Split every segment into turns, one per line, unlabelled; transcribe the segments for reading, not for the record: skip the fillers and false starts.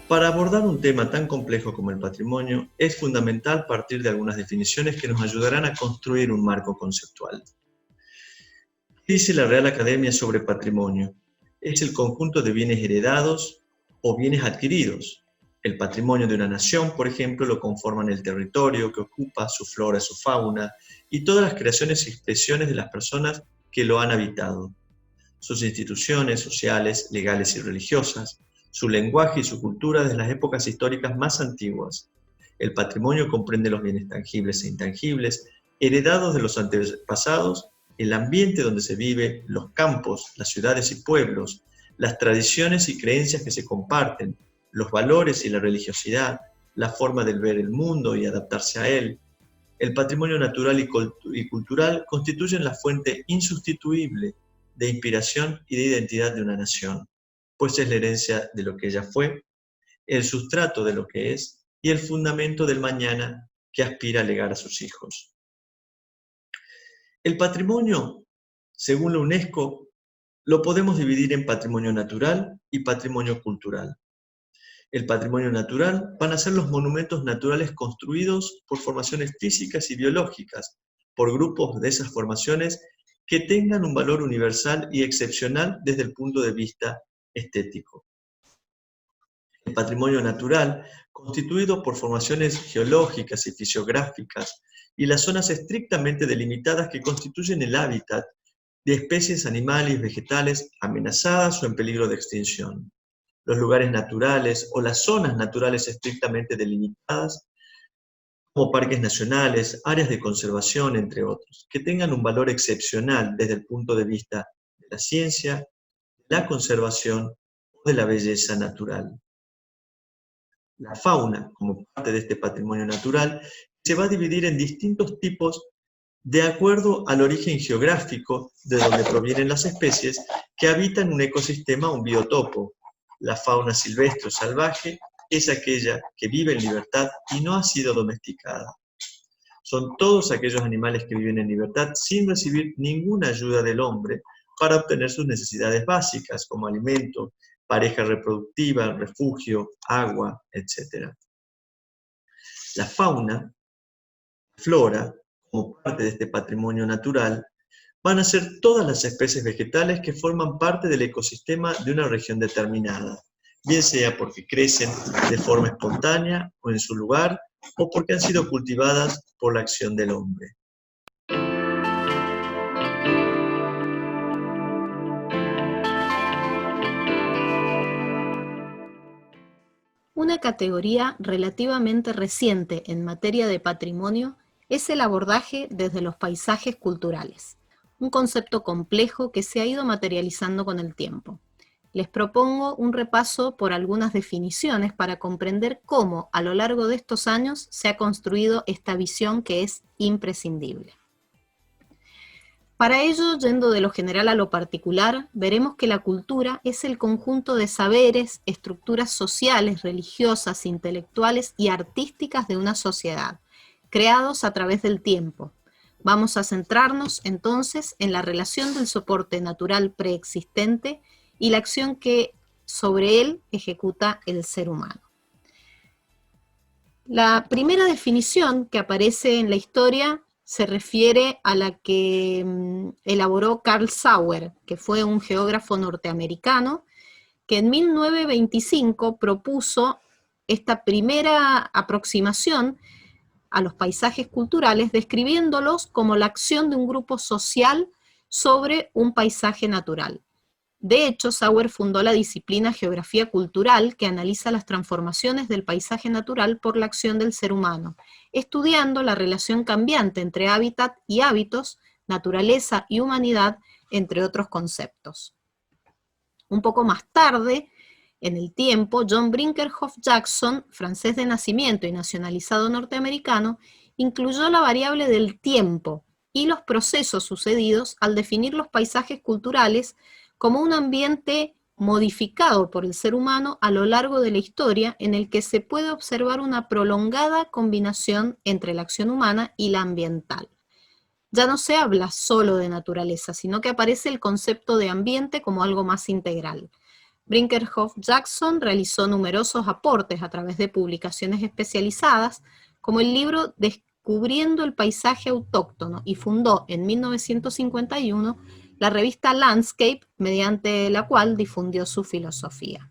Para abordar un tema tan complejo como el patrimonio, es fundamental partir de algunas definiciones que nos ayudarán a construir un marco conceptual. ¿Qué dice la Real Academia sobre patrimonio? Es el conjunto de bienes heredados o bienes adquiridos. El patrimonio de una nación, por ejemplo, lo conforman el territorio que ocupa, su flora, su fauna y todas las creaciones y expresiones de las personas que lo han habitado, sus instituciones sociales, legales y religiosas, su lenguaje y su cultura desde las épocas históricas más antiguas. El patrimonio comprende los bienes tangibles e intangibles, heredados de los antepasados, el ambiente donde se vive, los campos, las ciudades y pueblos, las tradiciones y creencias que se comparten, los valores y la religiosidad, la forma de ver el mundo y adaptarse a él. El patrimonio natural y cultural constituyen la fuente insustituible de inspiración y de identidad de una nación, pues es la herencia de lo que ella fue, el sustrato de lo que es y el fundamento del mañana que aspira a legar a sus hijos. El patrimonio, según la UNESCO, lo podemos dividir en patrimonio natural y patrimonio cultural. El patrimonio natural van a ser los monumentos naturales construidos por formaciones físicas y biológicas, por grupos de esas formaciones que tengan un valor universal y excepcional desde el punto de vista estético. El patrimonio natural, constituido por formaciones geológicas y fisiográficas, y las zonas estrictamente delimitadas que constituyen el hábitat de especies animales y vegetales amenazadas o en peligro de extinción. Los lugares naturales o las zonas naturales estrictamente delimitadas, como parques nacionales, áreas de conservación, entre otros, que tengan un valor excepcional desde el punto de vista de la ciencia, de la conservación o de la belleza natural. La fauna, como parte de este patrimonio natural, se va a dividir en distintos tipos de acuerdo al origen geográfico de donde provienen las especies que habitan un ecosistema o un biotopo. La fauna silvestre o salvaje es aquella que vive en libertad y no ha sido domesticada. Son todos aquellos animales que viven en libertad sin recibir ninguna ayuda del hombre para obtener sus necesidades básicas como alimento, pareja reproductiva, refugio, agua, etc. La fauna, flora, como parte de este patrimonio natural, van a ser todas las especies vegetales que forman parte del ecosistema de una región determinada, bien sea porque crecen de forma espontánea o en su lugar, o porque han sido cultivadas por la acción del hombre.
Una categoría relativamente reciente en materia de patrimonio es el abordaje desde los paisajes culturales, un concepto complejo que se ha ido materializando con el tiempo. Les propongo un repaso por algunas definiciones para comprender cómo a lo largo de estos años se ha construido esta visión que es imprescindible. Para ello, yendo de lo general a lo particular, veremos que la cultura es el conjunto de saberes, estructuras sociales, religiosas, intelectuales y artísticas de una sociedad, creados a través del tiempo. Vamos a centrarnos entonces en la relación del soporte natural preexistente y la acción que sobre él ejecuta el ser humano. La primera definición que aparece en la historia se refiere a la que elaboró Carl Sauer, que fue un geógrafo norteamericano, que en 1925 propuso esta primera aproximación a los paisajes culturales, describiéndolos como la acción de un grupo social sobre un paisaje natural. De hecho, Sauer fundó la disciplina Geografía Cultural, que analiza las transformaciones del paisaje natural por la acción del ser humano, estudiando la relación cambiante entre hábitat y hábitos, naturaleza y humanidad, entre otros conceptos. Un poco más tarde, en el tiempo, John Brinkerhoff Jackson, francés de nacimiento y nacionalizado norteamericano, incluyó la variable del tiempo y los procesos sucedidos al definir los paisajes culturales como un ambiente modificado por el ser humano a lo largo de la historia en el que se puede observar una prolongada combinación entre la acción humana y la ambiental. Ya no se habla solo de naturaleza, sino que aparece el concepto de ambiente como algo más integral. Brinkerhoff-Jackson realizó numerosos aportes a través de publicaciones especializadas, como el libro Descubriendo el paisaje autóctono, y fundó en 1951 la revista Landscape, mediante la cual difundió su filosofía.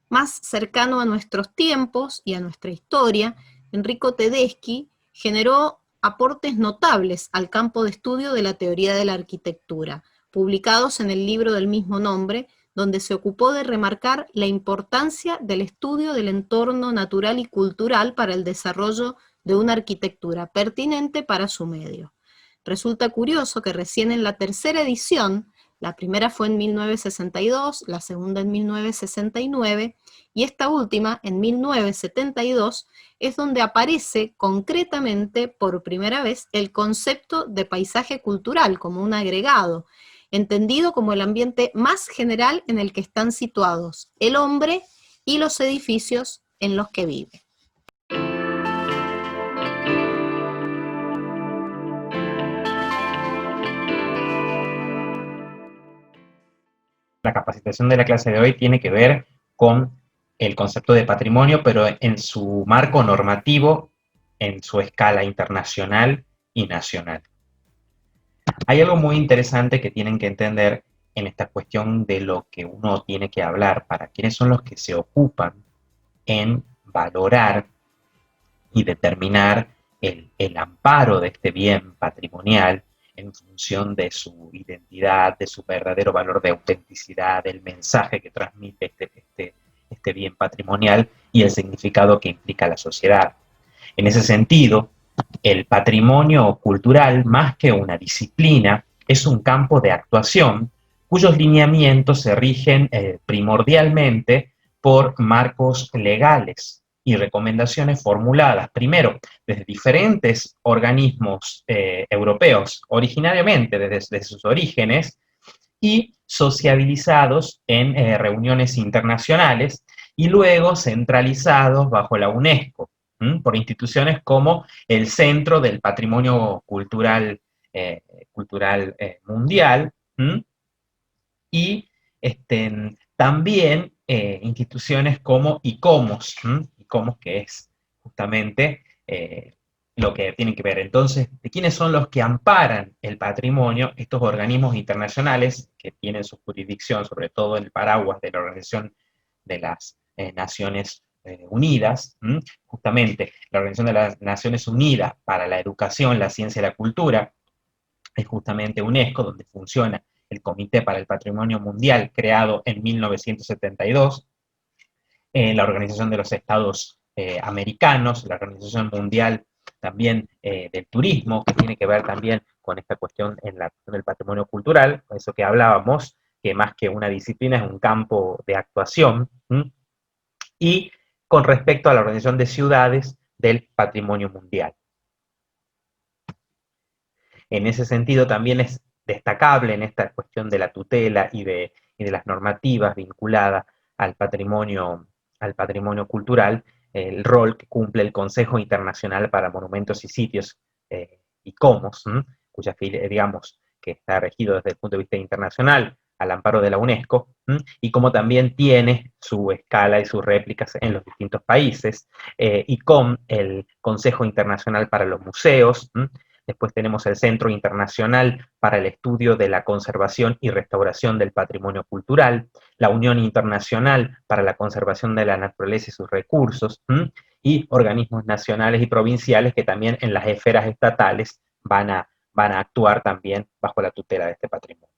Más cercano a nuestros tiempos y a nuestra historia, Enrico Tedeschi generó aportes notables al campo de estudio de la teoría de la arquitectura, publicados en el libro del mismo nombre, donde se ocupó de remarcar la importancia del estudio del entorno natural y cultural para el desarrollo de una arquitectura pertinente para su medio. Resulta curioso que recién en la tercera edición, la primera fue en 1962, la segunda en 1969, y esta última, en 1972, es donde aparece concretamente por primera vez el concepto de paisaje cultural como un agregado, entendido como el ambiente más general en el que están situados el hombre y los edificios en los que vive.
La capacitación de la clase de hoy tiene que ver con el concepto de patrimonio, pero en su marco normativo, en su escala internacional y nacional. Hay algo muy interesante que tienen que entender en esta cuestión de lo que uno tiene que hablar, para quiénes son los que se ocupan en valorar y determinar el amparo de este bien patrimonial en función de su identidad, de su verdadero valor de autenticidad, del mensaje que transmite este bien patrimonial y el significado que implica la sociedad. En ese sentido, el patrimonio cultural, más que una disciplina, es un campo de actuación cuyos lineamientos se rigen primordialmente por marcos legales y recomendaciones formuladas, primero, desde diferentes organismos europeos, originariamente desde sus orígenes, y sociabilizados en reuniones internacionales, y luego centralizados bajo la UNESCO, por instituciones como el Centro del Patrimonio Cultural, Mundial, y también instituciones como ICOMOS, ICOMOS, que es justamente lo que tienen que ver. Entonces, ¿de quiénes son los que amparan el patrimonio? Estos organismos internacionales que tienen su jurisdicción, sobre todo en el paraguas de la Organización de las Naciones Unidas, justamente la Organización de las Naciones Unidas para la Educación, la Ciencia y la Cultura, es justamente UNESCO, donde funciona el Comité para el Patrimonio Mundial, creado en 1972, la Organización de los Estados Americanos, la Organización Mundial también del Turismo, que tiene que ver también con esta cuestión en la cuestión del patrimonio cultural, con eso que hablábamos, que más que una disciplina es un campo de actuación, y con respecto a la Organización de Ciudades del Patrimonio Mundial. En ese sentido también es destacable en esta cuestión de la tutela y de las normativas vinculadas al patrimonio cultural, el rol que cumple el Consejo Internacional para Monumentos y Sitios, ICOMOS, cuya digamos que está regido desde el punto de vista internacional al amparo de la UNESCO, y como también tiene su escala y sus réplicas en los distintos países, y con el Consejo Internacional para los Museos. Después tenemos el Centro Internacional para el Estudio de la Conservación y Restauración del Patrimonio Cultural, la Unión Internacional para la Conservación de la Naturaleza y sus Recursos, y organismos nacionales y provinciales que también en las esferas estatales van a actuar también bajo la tutela de este patrimonio.